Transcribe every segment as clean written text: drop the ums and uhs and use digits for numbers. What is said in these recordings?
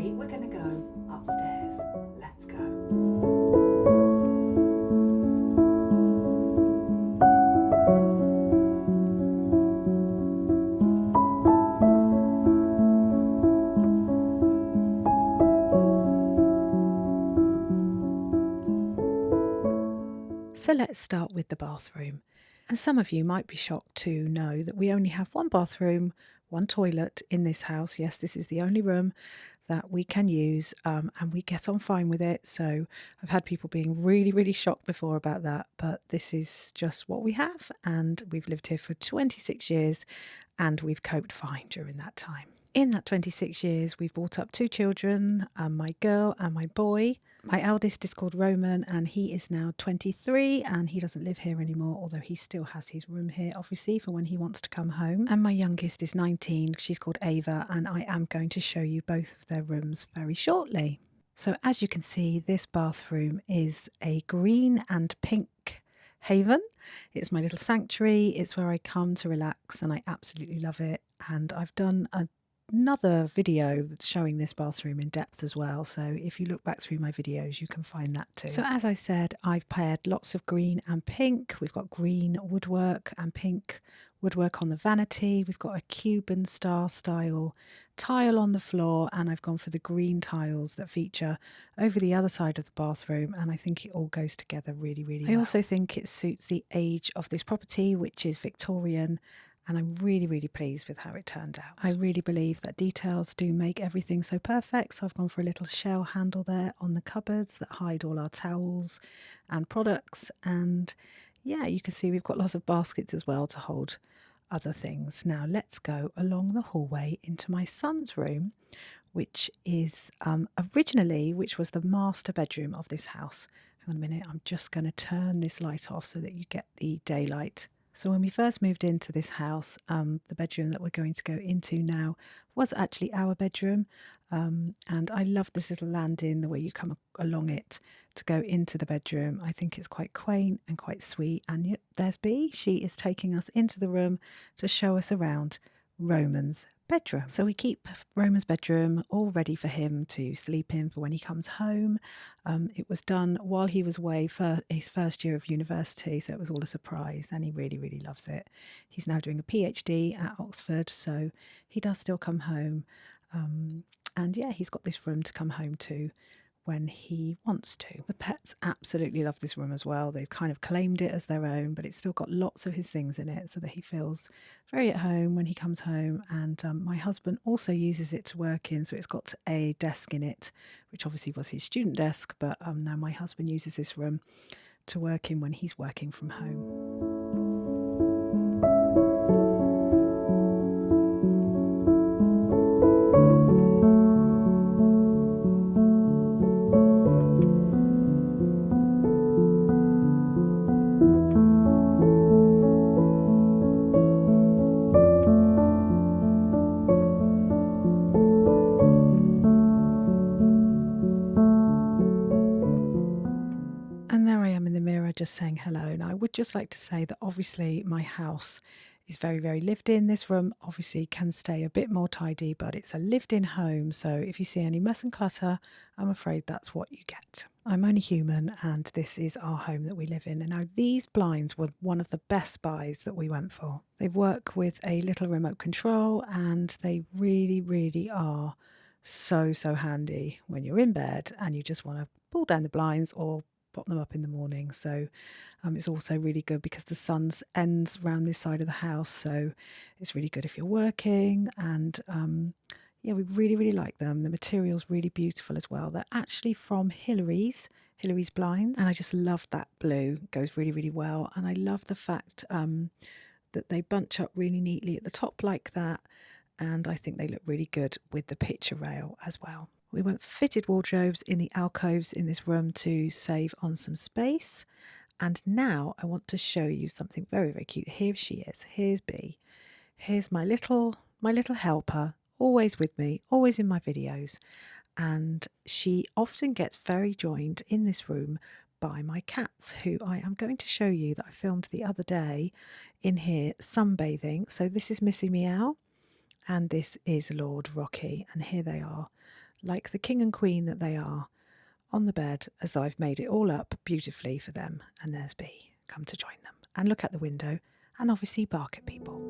today we're going to go upstairs. Let's go. So let's start with the bathroom. And some of you might be shocked to know that we only have one bathroom, one toilet in this house. Yes, this is the only room that we can use, and we get on fine with it. So I've had people being really, really shocked before about that, but this is just what we have, and we've lived here for 26 years and we've coped fine during that time. In that 26 years, we've brought up 2 children, my girl and my boy. My eldest is called Roman and he is now 23 and he doesn't live here anymore, although he still has his room here, obviously, for when he wants to come home. And my youngest is 19, she's called Ava, and I am going to show you both of their rooms very shortly. So as you can see, this bathroom is a green and pink haven. It's my little sanctuary. It's where I come to relax and I absolutely love it. And I've done another video showing this bathroom in depth as well, so if you look back through my videos you can find that too. So as I said, I've paired lots of green and pink. We've got green woodwork and pink woodwork on the vanity. We've got a Cuban star style tile on the floor, and I've gone for the green tiles that feature over the other side of the bathroom, and I think it all goes together really, really well. I also think it suits the age of this property, which is Victorian, and I'm really, really pleased with how it turned out. I really believe that details do make everything so perfect. So I've gone for a little shell handle there on the cupboards that hide all our towels and products. And yeah, you can see we've got lots of baskets as well to hold other things. Now let's go along the hallway into my son's room, which is which was the master bedroom of this house. Hang on a minute, I'm just going to turn this light off so that you get the daylight. So when we first moved into this house, the bedroom that we're going to go into now was actually our bedroom. And I love this little landing, the way you come along it to go into the bedroom. I think it's quite quaint and quite sweet. And there's Bea. She is taking us into the room to show us around Roman's bedroom. So we keep Roman's bedroom all ready for him to sleep in for when he comes home. It was done while he was away for his first year of university, so it was all a surprise, and he really, really loves it. He's now doing a PhD at Oxford, so he does still come home. And yeah, he's got this room to come home to when he wants to. The pets absolutely love this room as well. They've kind of claimed it as their own, but it's still got lots of his things in it so that he feels very at home when he comes home. And my husband also uses it to work in, so it's got a desk in it, which obviously was his student desk, but now my husband uses this room to work in when he's working from home. Just saying hello. Now I would just like to say that obviously my house is very, very lived in. This room obviously can stay a bit more tidy, but it's a lived in home, so if you see any mess and clutter, I'm afraid that's what you get. I'm only human and this is our home that we live in. And now these blinds were one of the best buys that we went for. They work with a little remote control and they really, really are so handy when you're in bed and you just want to pull down the blinds or pop them up in the morning. So it's also really good because the sun ends around this side of the house, so it's really good if you're working. And yeah, we really, really like them. The material's really beautiful as well. They're actually from Hillary's blinds, and I just love that blue. It goes really, really well. And I love the fact that they bunch up really neatly at the top like that, and I think they look really good with the picture rail as well. We went for fitted wardrobes in the alcoves in this room to save on some space. And now I want to show you something very, very cute. Here she is. Here's Bea. Here's my little helper, always with me, always in my videos. And she often gets very joined in this room by my cats, who I am going to show you that I filmed the other day in here sunbathing. So this is Missy Meow and this is Lord Rocky, and here they are like the king and queen that they are, on the bed, as though I've made it all up beautifully for them. And there's B, come to join them and look at the window and obviously bark at people.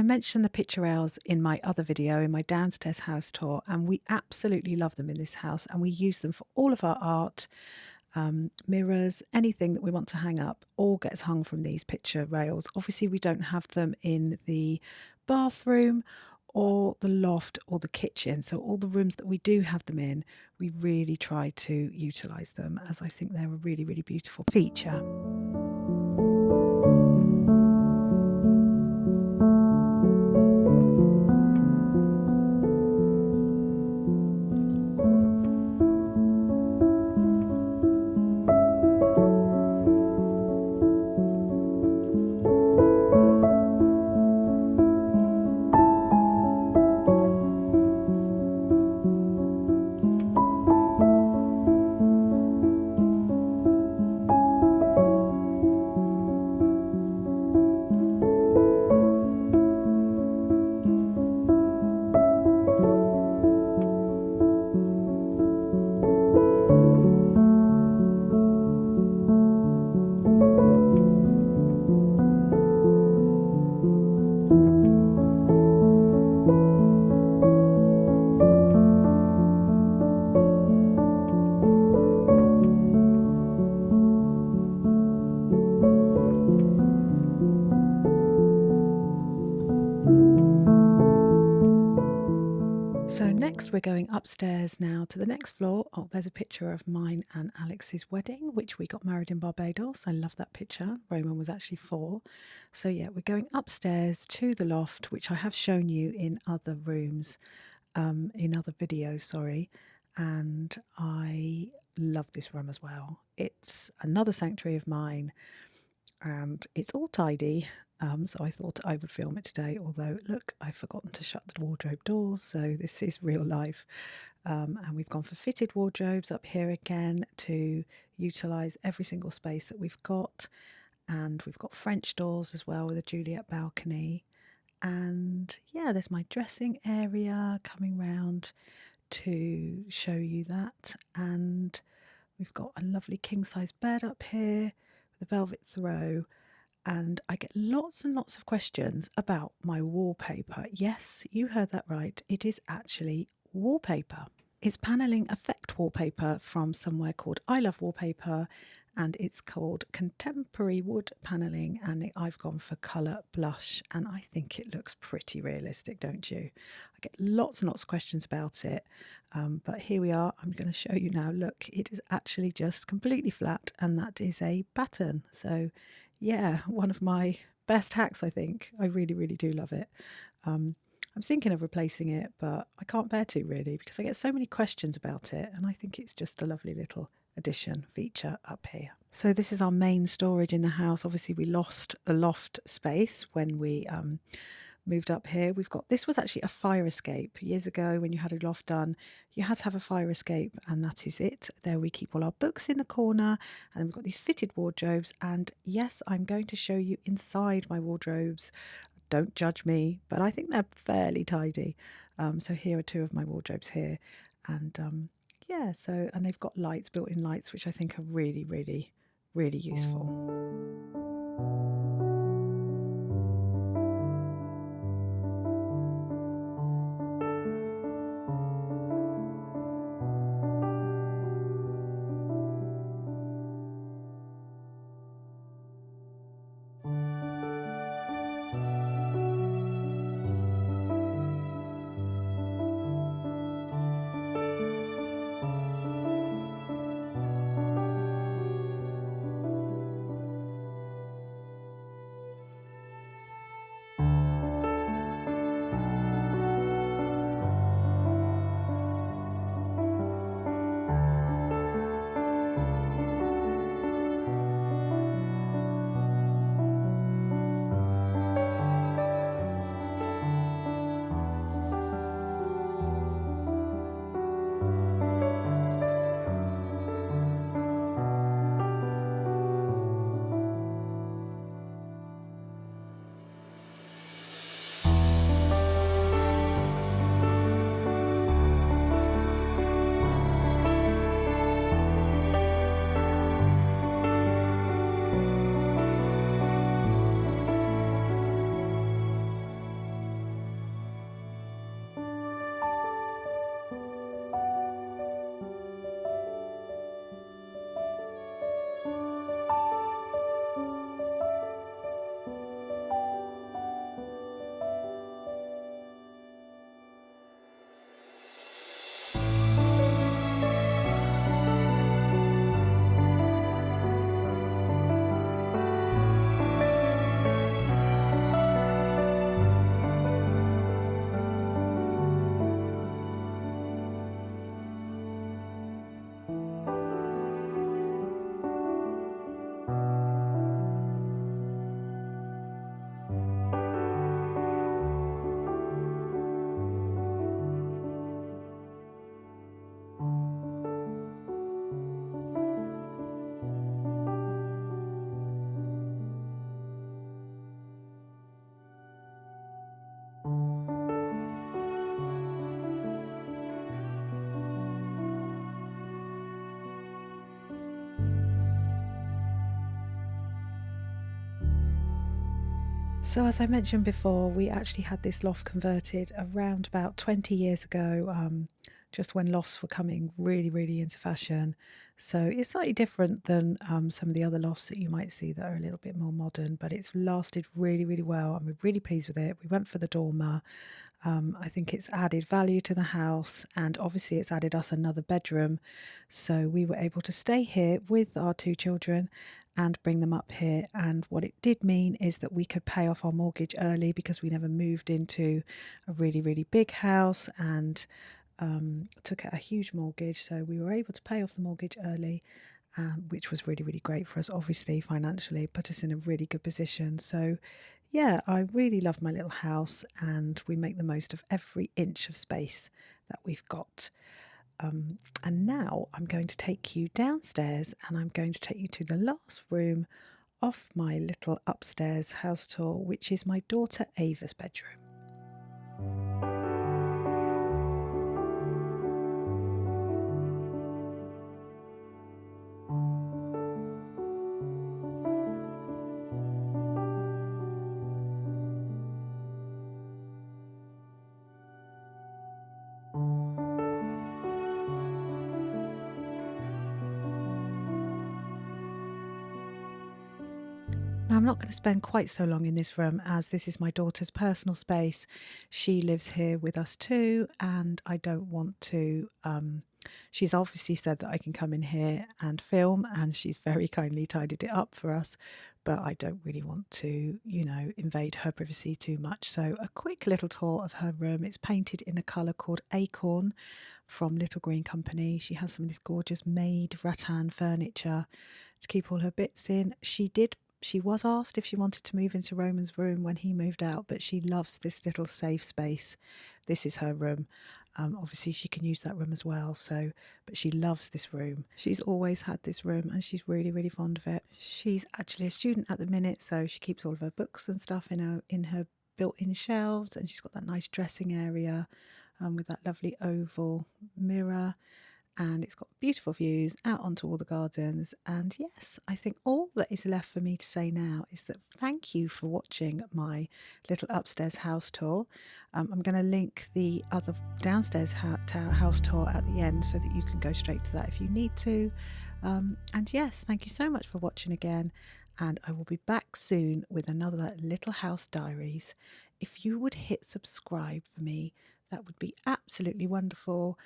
Mentioned the picture rails in my other video, in my downstairs house tour, and we absolutely love them in this house, and we use them for all of our art, mirrors, anything that we want to hang up, all gets hung from these picture rails. Obviously we don't have them in the bathroom or the loft or the kitchen, so all the rooms that we do have them in, we really try to utilise them, as I think they're a really, really beautiful feature. So next we're going upstairs now to the next floor. Oh, there's a picture of mine and Alex's wedding, which we got married in Barbados. I love that picture. Roman was actually 4. So yeah, we're going upstairs to the loft, which I have shown you in other rooms, in other videos, sorry. And I love this room as well. It's another sanctuary of mine, and it's all tidy. So I thought I would film it today, although look, I've forgotten to shut the wardrobe doors, so this is real life. And we've gone for fitted wardrobes up here again to utilise every single space that we've got. And we've got French doors as well with a Juliet balcony. And yeah, there's my dressing area coming round to show you that. And we've got a lovely king-size bed up here with a velvet throw. And I get lots and lots of questions about my wallpaper. Yes, you heard that right. It is actually wallpaper. It's panelling effect wallpaper from somewhere called I Love Wallpaper, and it's called Contemporary Wood Panelling, and I've gone for colour blush, and I think it looks pretty realistic, don't you? I get lots and lots of questions about it, but here we are. I'm going to show you now. Look, it is actually just completely flat, and that is a pattern. So yeah, one of my best hacks, I think. I really, really do love it. I'm thinking of replacing it, but I can't bear to really, because I get so many questions about it, and I think it's just a lovely little addition feature up here. So this is our main storage in the house. Obviously we lost the loft space when we moved up here. This was actually a fire escape. Years ago when you had a loft done, you had to have a fire escape, and that is it. There we keep all our books in the corner, and we've got these fitted wardrobes, and yes, I'm going to show you inside my wardrobes. Don't judge me, but I think they're fairly tidy. So here are 2 of my wardrobes here, and yeah, and they've got lights, built-in lights, which I think are really, really, really useful. So as I mentioned before, we actually had this loft converted around about 20 years ago, just when lofts were coming really into fashion. So it's slightly different than some of the other lofts that you might see that are a little bit more modern, but it's lasted really well, and we're really pleased with it. We went for the dormer. I think it's added value to the house, and obviously it's added us another bedroom. So we were able to stay here with our two children and bring them up here. And what it did mean is that we could pay off our mortgage early because we never moved into a really big house and took out a huge mortgage. So we were able to pay off the mortgage early, which was really great for us, obviously, financially, put us in a really good position. So yeah, I really love my little house, and we make the most of every inch of space that we've got. And now I'm going to take you downstairs, and I'm going to take you to the last room of my little upstairs house tour, which is my daughter Ava's bedroom. Now, I'm not going to spend quite so long in this room, as this is my daughter's personal space. She lives here with us too, and I don't want to. She's obviously said that I can come in here and film, and she's very kindly tidied it up for us, but I don't really want to, invade her privacy too much. So, a quick little tour of her room. It's painted in a colour called Acorn from Little Green Company. She has some of this gorgeous made rattan furniture to keep all her bits in. She was asked if she wanted to move into Roman's room when he moved out, but she loves this little safe space. This is her room. Obviously, she can use that room as well. But she loves this room. She's always had this room, and she's really fond of it. She's actually a student at the minute, so she keeps all of her books and stuff in her built-in shelves, and she's got that nice dressing area with that lovely oval mirror. And it's got beautiful views out onto all the gardens. And yes, I think all that is left for me to say now is that thank you for watching my little upstairs house tour. I'm going to link the other downstairs house tour at the end so that you can go straight to that if you need to. And yes, thank you so much for watching again. And I will be back soon with another Little House Diaries. If you would hit subscribe for me, that would be absolutely wonderful.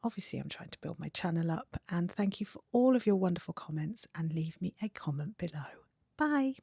Obviously, I'm trying to build my channel up, and thank you for all of your wonderful comments, and leave me a comment below. Bye.